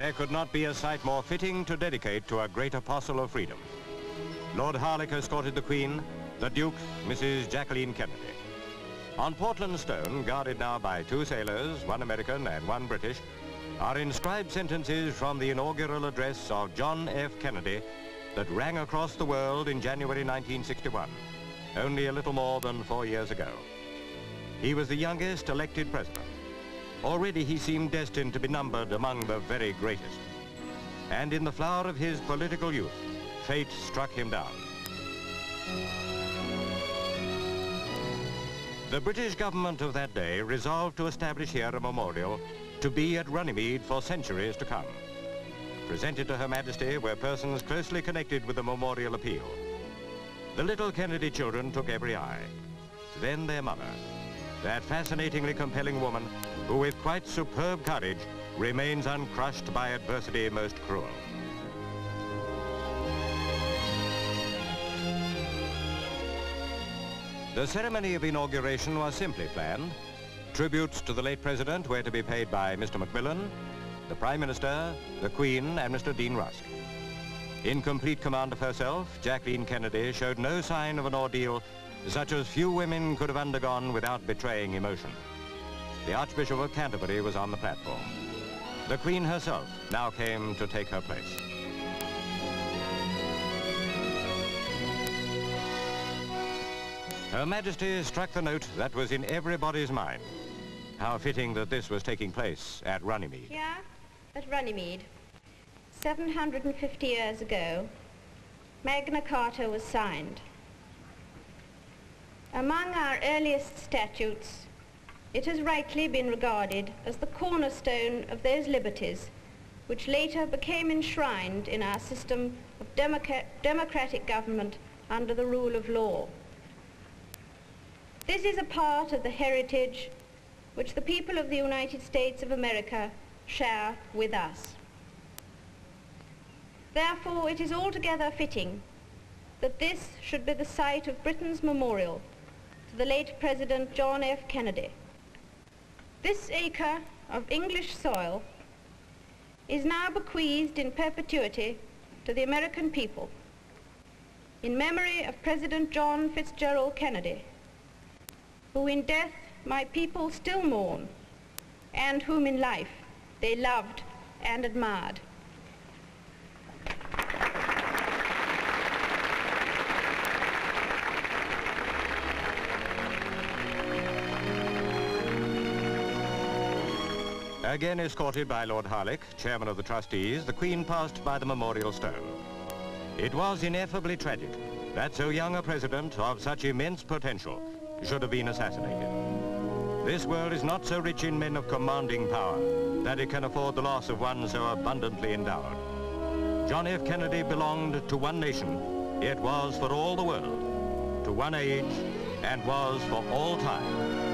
There could not be a site more fitting to dedicate to a great apostle of freedom. Lord Harlech escorted the Queen, the Duke, Mrs. Jacqueline Kennedy. On Portland stone, guarded now by 2 sailors, 1 American and 1 British, are inscribed sentences from the inaugural address of John F. Kennedy that rang across the world in January 1961, only a little more than 4 years ago. He was the youngest elected president. Already he seemed destined to be numbered among the very greatest. And in the flower of his political youth, fate struck him down. The British government of that day resolved to establish here a memorial to be at Runnymede for centuries to come. Presented to Her Majesty were persons closely connected with the memorial appeal. The little Kennedy children took every eye. Then their mother, that fascinatingly compelling woman who with quite superb courage remains uncrushed by adversity most cruel. The ceremony of inauguration was simply planned. Tributes to the late president were to be paid by Mr. Macmillan, the Prime Minister, the Queen, and Mr. Dean Rusk. In complete command of herself, Jacqueline Kennedy showed no sign of an ordeal such as few women could have undergone without betraying emotion. The Archbishop of Canterbury was on the platform. The Queen herself now came to take her place. Her Majesty struck the note that was in everybody's mind. How fitting that this was taking place at Runnymede. Here, at Runnymede, 750 years ago, Magna Carta was signed. Among our earliest statutes, it has rightly been regarded as the cornerstone of those liberties which later became enshrined in our system of democratic government under the rule of law. This is a part of the heritage which the people of the United States of America share with us. Therefore, it is altogether fitting that this should be the site of Britain's memorial to the late President John F. Kennedy. This acre of English soil is now bequeathed in perpetuity to the American people in memory of President John Fitzgerald Kennedy, who in death my people still mourn and whom in life they loved and admired. Again escorted by Lord Harlech, Chairman of the Trustees, the Queen passed by the memorial stone. It was ineffably tragic that so young a president of such immense potential should have been assassinated. This world is not so rich in men of commanding power that it can afford the loss of one so abundantly endowed. John F. Kennedy belonged to one nation. It was for all the world, to one age, and was for all time.